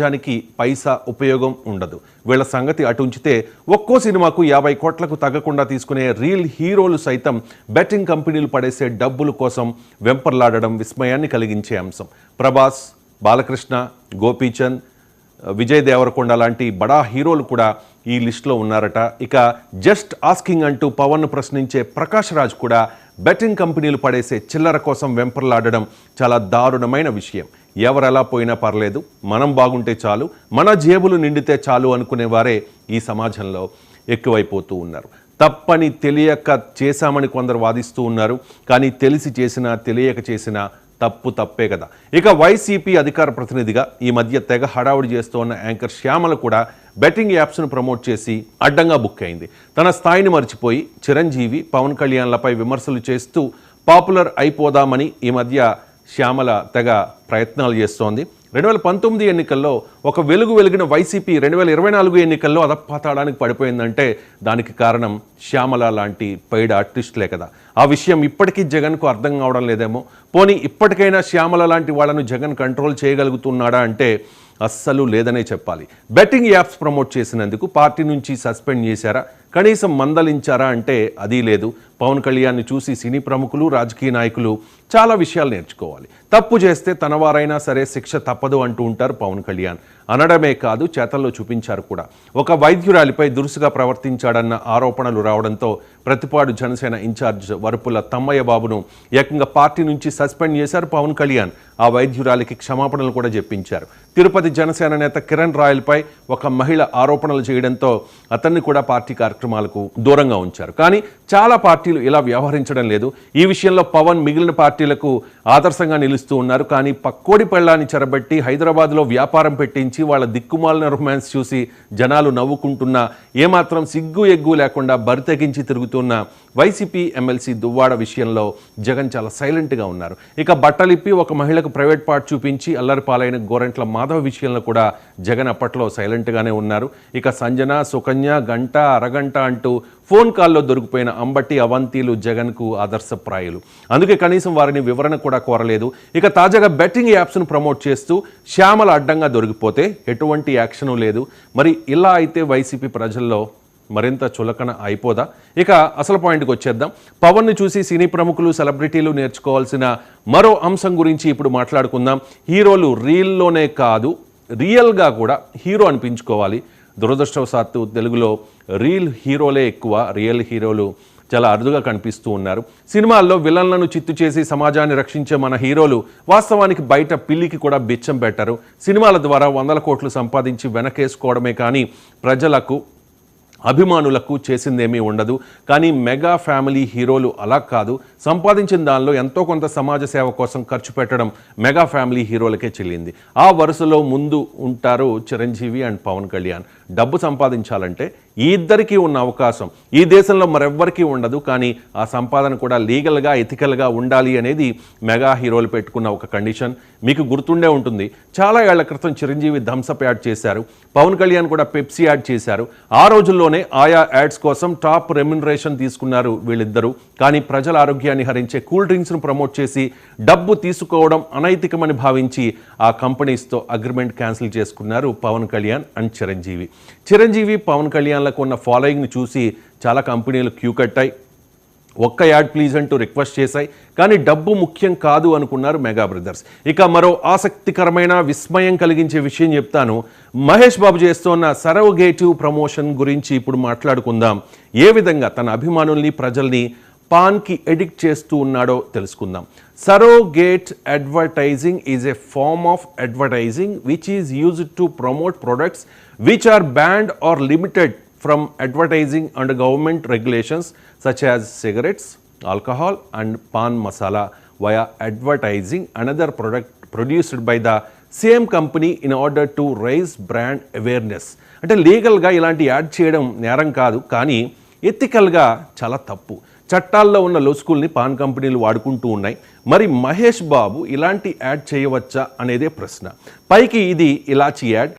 జానికి పైసా ఉపయోగం ఉండదు. వీళ్ళ సంగతి అటు ఉంచితే ఒక్కో సినిమాకు 50 కోట్లకు తగ్గకుండా తీసుకునే రియల్ హీరోలు సైతం బెట్టింగ్ కంపెనీలు పడేసే డబ్బుల కోసం వెంపర్లాడడం విస్మయాన్ని కలిగించే అంశం. ప్రభాస్, బాలకృష్ణ, గోపీచంద్, విజయ్ దేవరకొండ లాంటి బడా హీరోలు కూడా ఈ లిస్టులో ఉన్నారట. ఇక జస్ట్ ఆస్కింగ్ అంటూ పవన్ను ప్రశ్నించే ప్రకాష్ రాజ్ కూడా బెట్టింగ్ కంపెనీలు పడేసే చిల్లర కోసం వెంపర్లాడడం చాలా దారుణమైన విషయం. ఎవరెలా పోయినా పర్లేదు, మనం బాగుంటే చాలు, మన జేబులు నిండితే చాలు అనుకునేవారే ఈ సమాజంలో ఎక్కువైపోతూ ఉన్నారు. తప్పని తెలియక చేశామని కొందరు వాదిస్తూ ఉన్నారు. కానీ తెలిసి చేసినా తెలియక చేసినా తప్పు తప్పే కదా. ఇక వైసీపీ అధికార ప్రతినిధిగా ఈ మధ్య తెగ హడావుడి చేస్తున్న యాంకర్ శ్యామల కూడా బెట్టింగ్ యాప్స్ను ప్రమోట్ చేసి అడ్డంగా బుక్ అయింది. తన స్థాయిని మర్చిపోయి చిరంజీవి, పవన్ కళ్యాణ్లపై విమర్శలు చేస్తూ పాపులర్ అయిపోదామని ఈ మధ్య శ్యామల తెగ ప్రయత్నాలు చేస్తోంది. 2019 ఎన్నికల్లో ఒక వెలిగిన వైసీపీ 2024 ఎన్నికల్లో అధపాతాళానికి పడిపోయిందంటే దానికి కారణం శ్యామల లాంటి పెయిడ్ ఆర్టిస్టులే కదా. ఆ విషయం ఇప్పటికీ జగన్కు అర్థం కావడం లేదేమో. పోనీ ఇప్పటికైనా శ్యామల లాంటి వాళ్ళను జగన్ కంట్రోల్ చేయగలుగుతున్నాడా అంటే అస్సలు లేదనే చెప్పాలి. బెట్టింగ్ యాప్స్ ప్రమోట్ చేసినందుకు పార్టీ నుంచి సస్పెండ్ చేశారా, కనీసం మందలించారా అంటే అది లేదు. పవన్ కళ్యాణ్ని చూసి సినీ ప్రముఖులు, రాజకీయ నాయకులు చాలా విషయాలు నేర్చుకోవాలి. తప్పు చేస్తే తన వారైనా సరే శిక్ష తప్పదు అంటూ ఉంటారు పవన్ కళ్యాణ్. అనడమే కాదు, చేతల్లో చూపించారు కూడా. ఒక వైద్యురాలిపై దురుసుగా ప్రవర్తించాడన్న ఆరోపణలు రావడంతో ప్రతిపాడు జనసేన ఇన్ఛార్జ్ వరుపుల తమ్మయ్య బాబును ఏకంగా పార్టీ నుంచి సస్పెండ్ చేశారు పవన్ కళ్యాణ్. ఆ వైద్యురాలికి క్షమాపణలు కూడా చెప్పించారు. తిరుపతి జనసేన నేత కిరణ్ రాయల్పై ఒక మహిళ ఆరోపణలు చేయడంతో అతన్ని కూడా పార్టీ కార్యక్రమాలకు దూరంగా ఉంచారు. కానీ చాలా పార్టీలు ఇలా వ్యవహరించడం లేదు. ఈ విషయంలో పవన్ మిగిలిన పార్టీలకు ఆదర్శంగా నిలుస్తూ ఉన్నారు. కానీ పక్కోడి పెళ్ళాన్ని చెరబెట్టి హైదరాబాద్లో వ్యాపారం పెట్టించి వాళ్ళ దిక్కుమాలిన రొమాన్స్ చూసి జనాలు నవ్వుకుంటున్నా ఏమాత్రం సిగ్గు ఎగ్గు లేకుండా బరితెగించి తిరుగుతున్న వైసీపీ ఎమ్మెల్సీ దువ్వాడ విషయంలో జగన్ చాలా సైలెంట్గా ఉన్నారు. ఇక బట్టలిప్పి ఒక మహిళకు ప్రైవేట్ పార్ట్ చూపించి అల్లరిపాలైన గోరంట్ల మాధవ్ విషయంలో కూడా జగన్ అప్పట్లో సైలెంట్గానే ఉన్నారు. ఇక సంజన, సుకన్య గంట అరగంట అంటూ ఫోన్ కాల్లో దొరికిపోయిన అంబటి, అవంతిలు జగన్కు ఆదర్శప్రాయులు. అందుకే కనీసం వారిని వివరణ కూడా కోరలేదు. ఇక తాజాగా బెట్టింగ్ యాప్స్ను ప్రమోట్ చేస్తూ శ్యామల అడ్డంగా దొరికిపోతే ఎటువంటి యాక్షను లేదు. మరి ఇలా అయితే వైసీపీ ప్రజల్లో మరింత చులకన అయిపోదా? ఇక అసలు పాయింట్కి వచ్చేద్దాం. పవన్ని చూసి సినీ ప్రముఖులు, సెలబ్రిటీలు నేర్చుకోవాల్సిన మరో అంశం గురించి ఇప్పుడు మాట్లాడుకుందాం. హీరోలు రీల్లోనే కాదు, రియల్గా కూడా హీరో అనిపించుకోవాలి. దురదృష్టవశాత్తు తెలుగులో రియల్ హీరోలే ఎక్కువ, రియల్ హీరోలు చాలా అరుదుగా కనిపిస్తూ ఉన్నారు. సినిమాల్లో విలన్లను చిత్తు చేసి సమాజాన్ని రక్షించే మన హీరోలు వాస్తవానికి బయట పిల్లికి కూడా బిచ్చం పెట్టరు. సినిమాల ద్వారా 100 కోట్లు సంపాదించి వెనకేసుకోవడమే కానీ ప్రజలకు, అభిమానులకు చేసిందేమీ ఉండదు. కానీ మెగా ఫ్యామిలీ హీరోలు అలా కాదు. సంపాదించిన దానిలో ఎంతో కొంత సమాజ సేవ కోసం ఖర్చు పెట్టడం మెగా ఫ్యామిలీ హీరోలకే చెల్లింది. ఆ వరుసలో ముందు ఉంటారు చిరంజీవి అండ్ పవన్ కళ్యాణ్. డబ్బు సంపాదించాలంటే ఈ ఇద్దరికీ ఉన్న అవకాశం ఈ దేశంలో మరెవ్వరికీ ఉండదు. కానీ ఆ సంపాదన కూడా లీగల్గా, ఎథికల్గా ఉండాలి అనేది మెగా హీరోలు పెట్టుకున్న ఒక కండిషన్. మీకు గుర్తుండే ఉంటుంది, చాలా ఏళ్ల క్రితం చిరంజీవి థమ్సప్ యాడ్ చేశారు, పవన్ కళ్యాణ్ కూడా పెప్సీ యాడ్ చేశారు. ఆ రోజుల్లోనే ఆయా యాడ్స్ కోసం టాప్ రెమ్యునరేషన్ తీసుకున్నారు వీళ్ళిద్దరూ. కానీ ప్రజల ఆరోగ్యాన్ని హరించే కూల్ డ్రింక్స్ను ప్రమోట్ చేసి డబ్బు తీసుకోవడం అనైతికమని భావించి ఆ కంపెనీస్తో అగ్రిమెంట్ క్యాన్సిల్ చేసుకున్నారు పవన్ కళ్యాణ్ అండ్ చిరంజీవి. చిరంజీవి, పవన్ కళ్యాణ్లకు ఉన్న ఫాలోయింగ్ని చూసి చాలా కంపెనీలు క్యూ కట్టాయి. ఒక్క యాడ్ ప్లీజ్ అంటూ రిక్వెస్ట్ చేశాయి. కానీ డబ్బు ముఖ్యం కాదు అనుకున్నారు మెగా బ్రదర్స్. ఇక మరో ఆసక్తికరమైన, విస్మయం కలిగించే విషయం చెప్తాను. మహేష్ బాబు చేస్తున్న సరోగేటివ్ ప్రమోషన్ గురించి ఇప్పుడు మాట్లాడుకుందాం. ఏ విధంగా తన అభిమానుల్ని, ప్రజల్ని పాన్కి ఎడిక్ట్ చేస్తూ ఉన్నాడో తెలుసుకుందాం. Surrogate advertising is a form of advertising which is used to promote products which are banned or limited from advertising under government regulations such as cigarettes, alcohol and pan masala via advertising another product produced by the same company in order to raise brand awareness. అంటే లీగల్గా ఇలాంటి add చేయడం నేరం కాదు, కానీ ఎథికల్గా చాలా తప్పు. చట్టాల్లో ఉన్న లొసుకుల్ని పాన్ కంపెనీలు వాడుకుంటూ ఉన్నాయి. మరి మహేష్ బాబు ఇలాంటి యాడ్ చేయవచ్చా అనేదే ప్రశ్న. పైకి ఇది ఇలాచి యాడ్,